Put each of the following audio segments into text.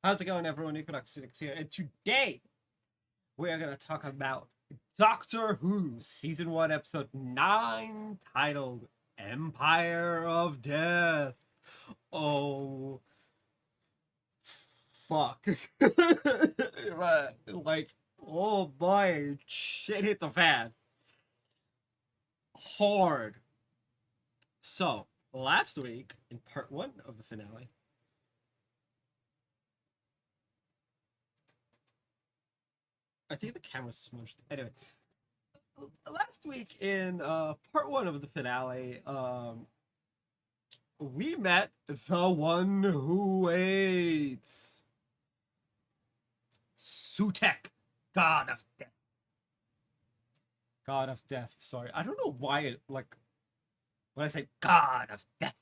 How's it going, everyone? Equinox Phoenix here, and today we are going to talk about Doctor Who Season 1, Episode 9, titled Empire of Death. Oh, fuck. Right, like, oh boy, shit hit the fan. Hard. So, last week, in part 1 of the finale, I think the camera's smushed. Anyway, last week in part 1 of the finale, we met the one who waits, Sutek, god of death. God of death. Sorry, I don't know why it, like, when I say god of death,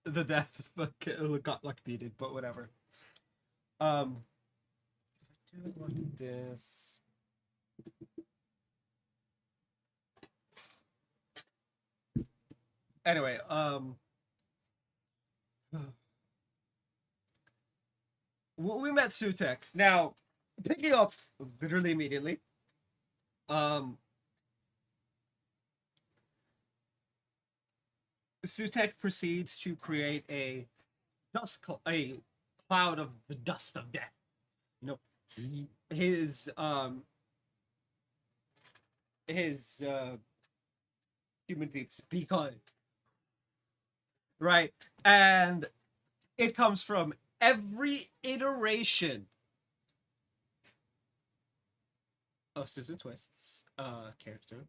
the death got like beaten, but whatever. Um, if I do it like this. Anyway, we met Sutek. Now, picking up literally immediately, um, Sutek proceeds to create a a cloud of the dust of death. You know, his human peeps be kind, right? And it comes from every iteration of Susan Twist's character,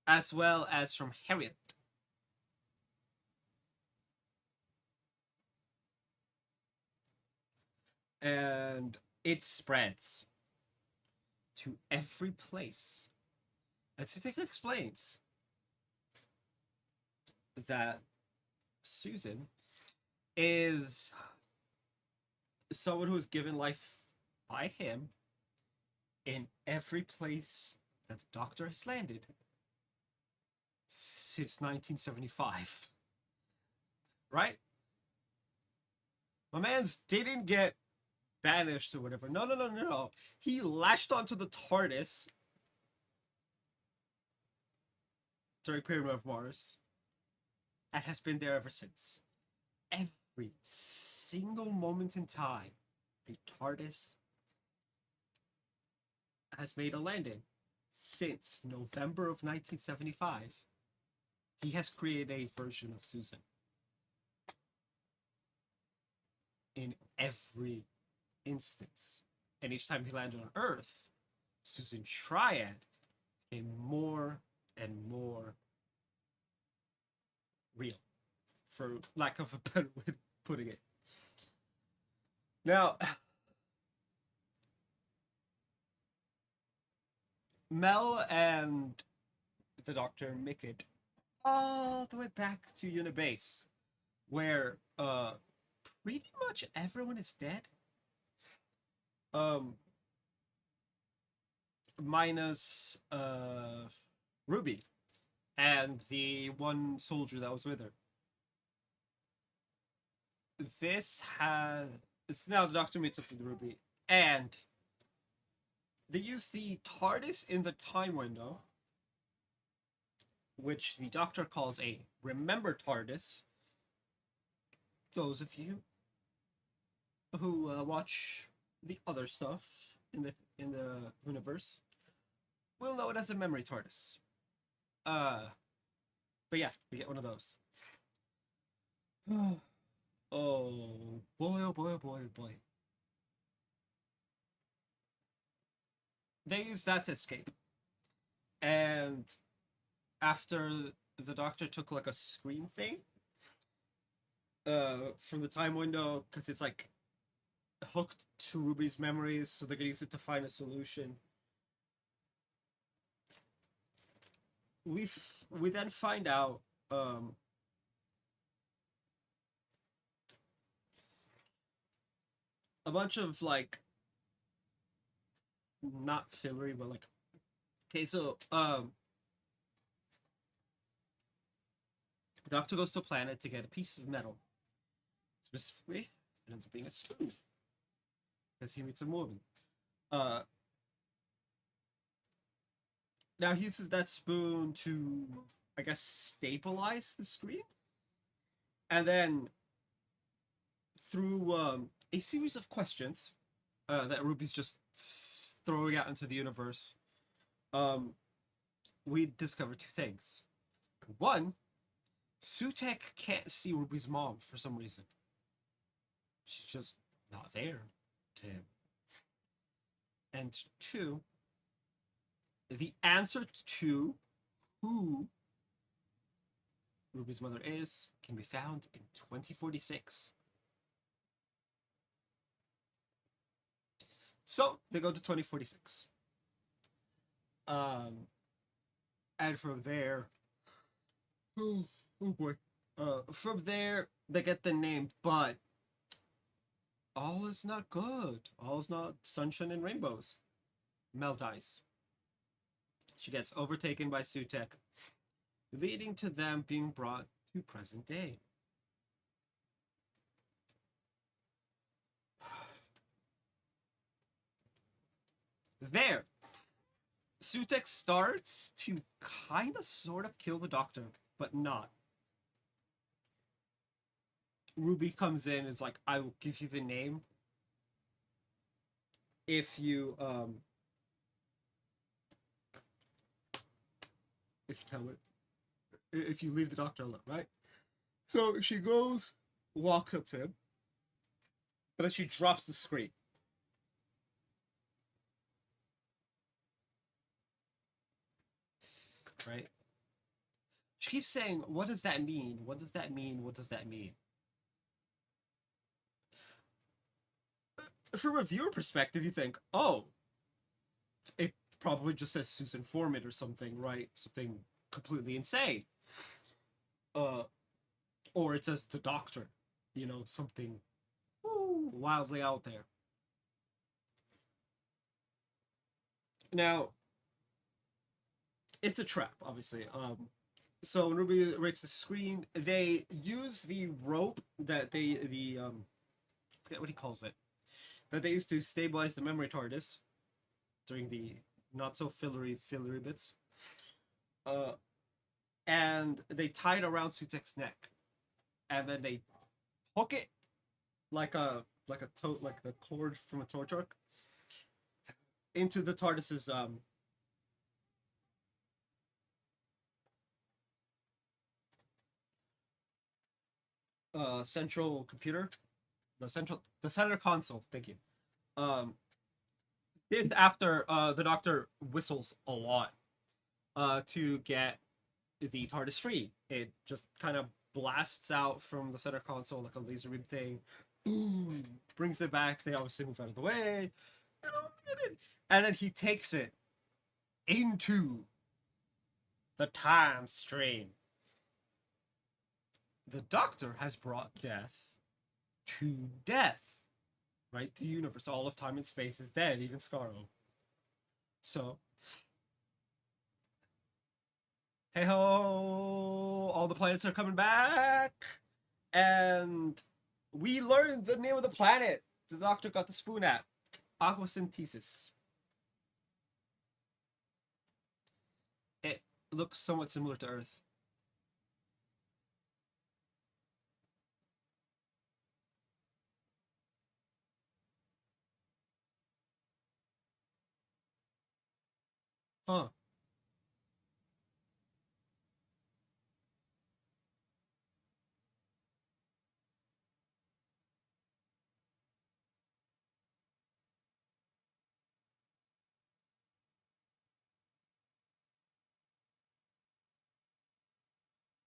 as well as from Harriet. And it spreads to every place. And Sutek explains that Susan is someone who's given life by him in every place that the Doctor has landed since 1975. Right? My man's didn't get banished or whatever. No, no, no, no, no. He latched onto the TARDIS during Pyramid of Mars and has been there ever since. Every single moment in time, the TARDIS has made a landing since November of 1975. He has created a version of Susan in every instance. And each time he landed on Earth, Susan Triad became more and more real, for lack of a better way of putting it. Now, Mel and the Doctor make it all the way back to Unibase, where pretty much everyone is dead. Um, Minus Ruby and the one soldier that was with her. This has now the Doctor meets up with Ruby, and they use the TARDIS in the time window, which the Doctor calls a remember TARDIS. Those of you who watch the other stuff in the universe will know it as a memory TARDIS. But yeah, we get one of those. Oh boy! Oh boy! Oh boy! Oh boy! They use that to escape, and after the Doctor took like a screen thing from the time window, because it's like hooked to Ruby's memories, so they're gonna use it to find a solution. We then find out a bunch of like not fillery, but like okay, so the Doctor goes to a planet to get a piece of metal Specifically, it ends up being a spoon because he meets a woman. Uh, Now he uses that spoon to, I guess, stabilize the screen, and then through a series of questions that Ruby's just throwing out into the universe, um, we discover two things. One, Sutek can't see Ruby's mom for some reason. She's just not there to him. And two, the answer to who Ruby's mother is can be found in 2046. So they go to 2046. And from there, oh boy, from there they get the name, but all is not good. All is not sunshine and rainbows. Mel dies. She gets overtaken by Sutek, leading to them being brought to present day. There, Sutek starts to kind of sort of kill the doctor, but not. Ruby comes in and is like, I will give you the name if you tell it, if you leave the doctor alone, right? So she goes, walk up to him, but then she drops the screen. Right? She keeps saying, what does that mean? What does that mean? What does that mean? From a viewer perspective, you think, oh, it probably just says Susan Foreman or something, right? Something completely insane. Or it says the doctor, something wildly out there. Now, it's a trap, obviously. So when Ruby breaks the screen, they use the rope that I forget what he calls it, that they used to stabilize the memory TARDIS during the not so fillery bits. And they tie it around Sutek's neck, and then they hook it like the cord from a tow truck into the TARDIS's central computer, the center console. Thank you. This after the Doctor whistles a lot to get the TARDIS free. It just kind of blasts out from the center console like a laser beam thing. Boom! Brings it back. They obviously move out of the way. And then he takes it into the time stream. The Doctor has brought death to death. Right? The universe, all of time and space is dead, even Skaro. So, hey ho, all the planets are coming back, and we learned the name of the planet the Doctor got the spoon at. Aquasynthesis. It looks somewhat similar to Earth. Huh.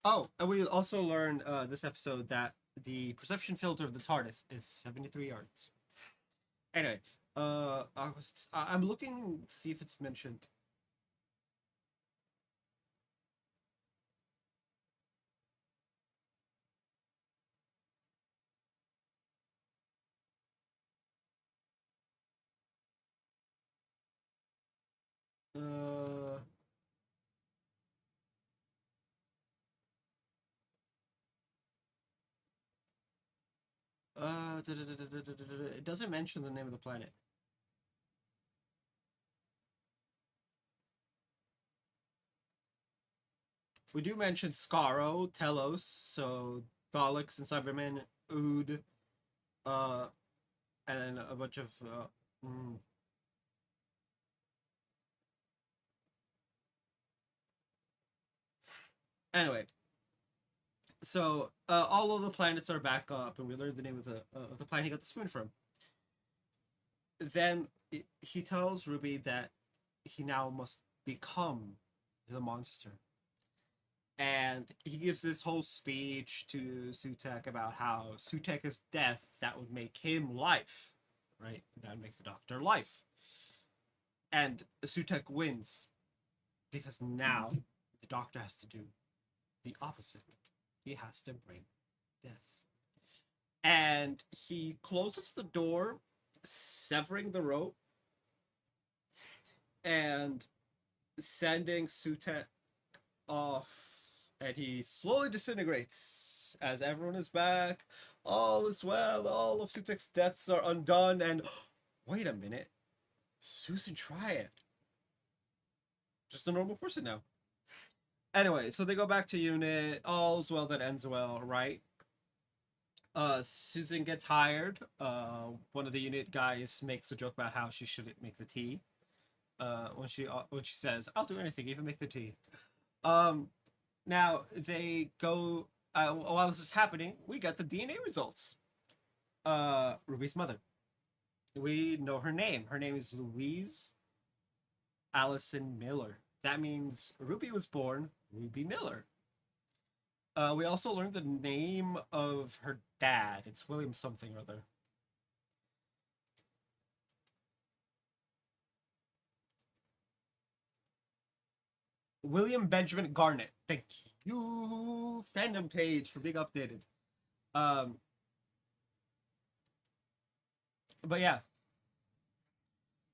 Oh, and we also learned this episode that the perception filter of the TARDIS is 73 yards. Anyway, I'm looking to see if it's mentioned. Uh, It doesn't mention the name of the planet. We do mention Skaro, Telos, so Daleks and Cybermen, Ood, uh, and a bunch of mm, anyway. So all of the planets are back up, and we learned the name of the planet he got the spoon from. Then he tells Ruby that he now must become the monster, and he gives this whole speech to Sutek about how Sutek's death that would make him life, right? That would make the Doctor life, and Sutek wins because now the Doctor has to do the opposite. He has to bring death. And he closes the door, severing the rope, and sending Sutek off. And he slowly disintegrates as everyone is back. All is well. All of Sutek's deaths are undone. And wait a minute, Susan Triad, just a normal person now. Anyway, so they go back to unit. All's well that ends well, right? Susan gets hired. One of the unit guys makes a joke about how she shouldn't make the tea. When she says, "I'll do anything, even make the tea." Um, Now they go. While this is happening, we get the DNA results. Ruby's mother. We know her name. Her name is Louise Allison Miller. That means Ruby was born Ruby Miller. We also learned the name of her dad. It's William something or other. William Benjamin Garnett. Thank you, fandom page, for being updated. Um, but yeah.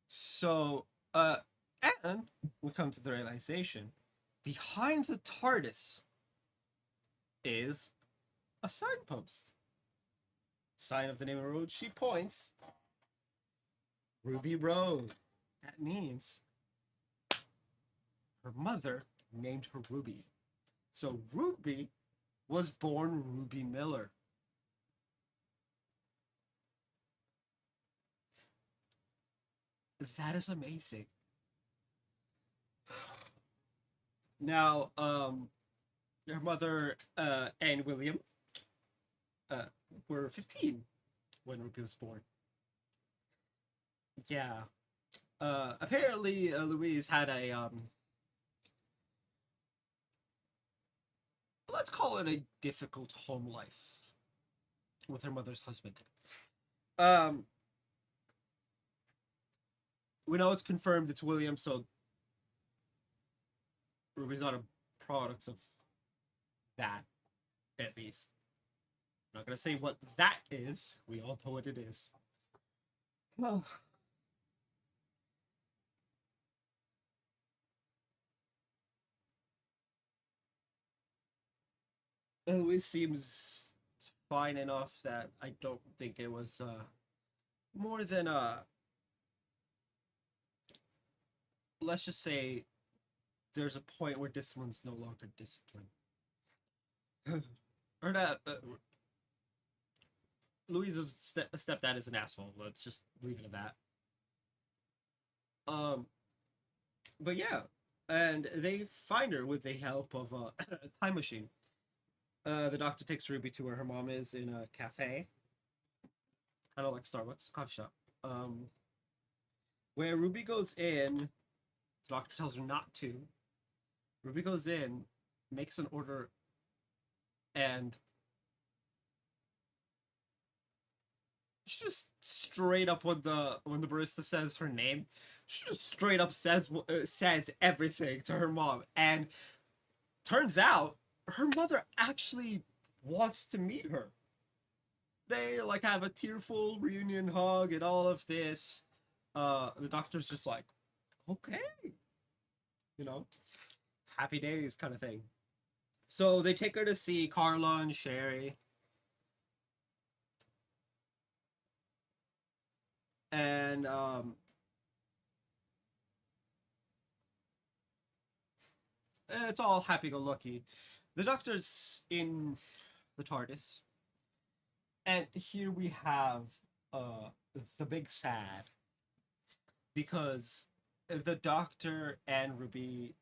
So, and we come to the realization behind the TARDIS is a signpost. Sign of the name of the road. She points. Ruby Road. That means her mother named her Ruby. So Ruby was born Ruby Miller. That is amazing. Now, her mother and William uh, were 15 when Ruby was born. Yeah. Apparently, Louise had a let's call it a difficult home life with her mother's husband. Um, we know it's confirmed it's William, so Ruby's not a product of that, at least. I'm not gonna say what that is. We all know what it is. Well, Louise seems fine enough that I don't think it was more than let's just say there's a point where discipline's no longer discipline. Or that Louise's stepdad is an asshole. Let's just leave it at that. Um, but yeah, and they find her with the help of a time machine. The Doctor takes Ruby to where her mom is in a cafe, kind of like Starbucks, coffee shop. Where Ruby goes in, the Doctor tells her not to. Ruby goes in, makes an order, and she just straight up when the barista says her name, she just straight up says everything to her mom, and turns out her mother actually wants to meet her. They like have a tearful reunion hug and all of this. The Doctor's just like, okay, you know, happy days kind of thing. So they take her to see Carla and Sherry. and it's all happy-go-lucky. The Doctor's in the TARDIS, and here we have uh the big sad, because the Doctor and Ruby,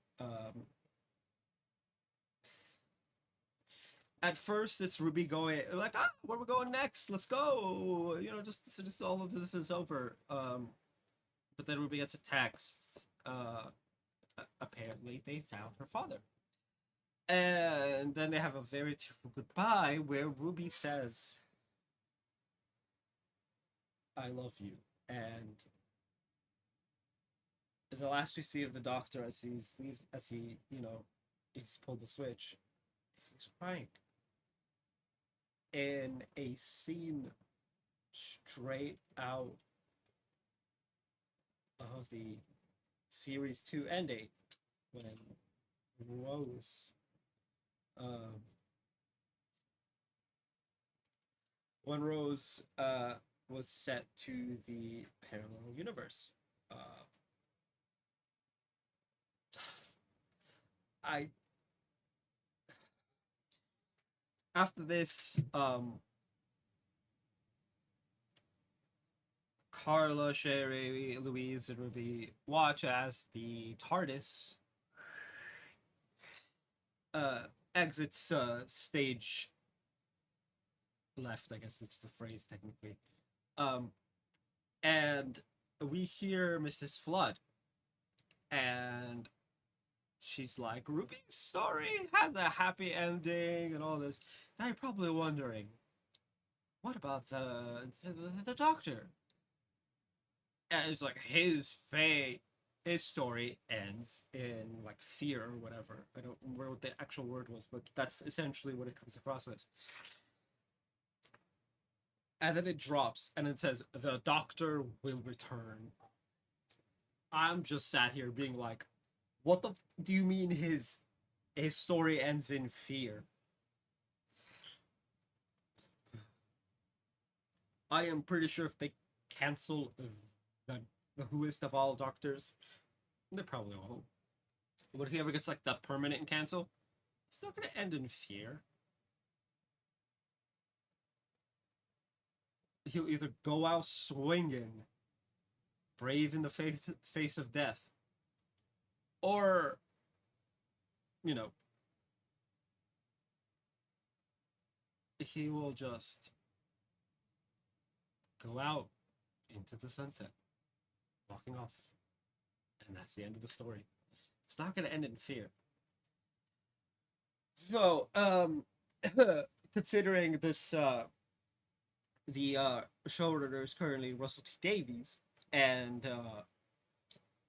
at first it's Ruby going like, where we going next, let's go, just all of this is over. But then Ruby gets a text, apparently they found her father, and then they have a very tearful goodbye where Ruby says, I love you. And the last we see of the Doctor as he he's pulled the switch, he's crying in a scene straight out of the series 2 ending, when Rose, um, was set to the parallel universe. I After this, Carla, Sherry, Louise, and Ruby watch as the TARDIS exits stage left. I guess it's the phrase technically. Um, and we hear Mrs. Flood, and she's like, Ruby's story has a happy ending and all this. Now you're probably wondering, what about the Doctor? And it's like his story ends in like fear or whatever. I don't remember what the actual word was, but that's essentially what it comes across as. And then it drops and it says, the Doctor will return. I'm just sat here being like, what the do you mean his story ends in fear? I am pretty sure if they cancel the the Whoist of all Doctors, they probably won't. But if he ever gets like the permanent cancel, it's not gonna end in fear. He'll either go out swinging, brave in the face of death, or you know he will just go out into the sunset, walking off, and that's the end of the story. It's not gonna end in fear. So, considering this, the showrunner is currently Russell T Davies, and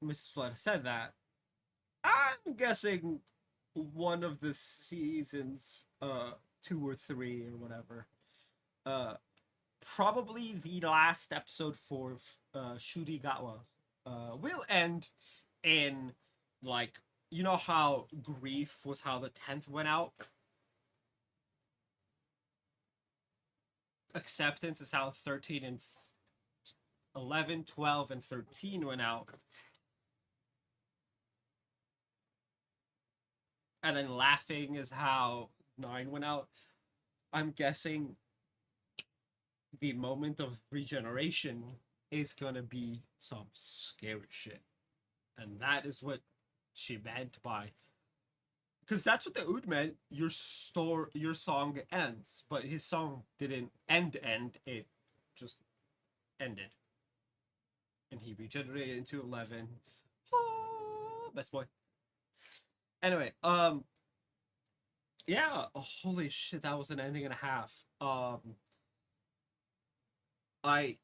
Mrs. Flood said that, I'm guessing one of the seasons, 2 or 3 or whatever, uh, probably the last episode for Shuri Gatwa, will end in like, how Grief was how the 10th went out. Acceptance is how 13 and 11, 12, and 13 went out. And then Laughing is how 9 went out. I'm guessing the moment of regeneration is gonna be some scary shit. And that is what she meant by, because that's what the Ood meant. Your song ends, but his song didn't end. It just ended, and he regenerated into 11. Oh, best boy. Anyway, yeah. Oh, holy shit, that was an ending and a half. I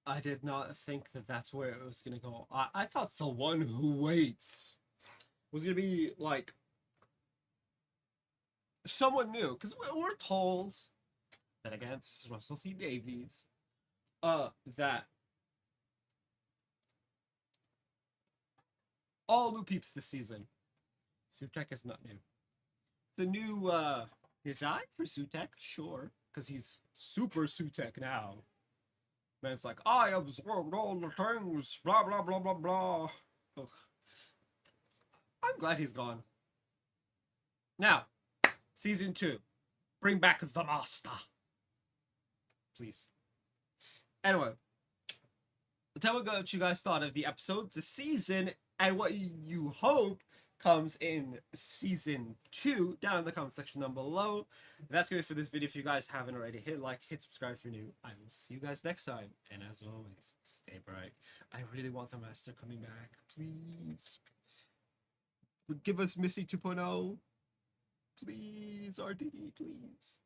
I did not think that that's where it was gonna go. I thought The One Who Waits was gonna be like someone new, because we're told that, again, this is Russell T Davies, that all new peeps this season. Sutek is not new. It's a new design for Sutek, sure, because he's super Sutek now. Man, it's like, I absorbed all the things, blah, blah, blah, blah, blah. Ugh. I'm glad he's gone. Now, season 2. Bring back the master. Please. Anyway, tell me what you guys thought of the episode, the season, and what you hope comes in season 2 down in the comment section down below. That's gonna be for this video. If you guys haven't already, hit like, hit subscribe if you're new. I will see you guys next time, and as always, stay bright. I really want the master coming back. Please give us Missy 2.0. Please, RDD, please.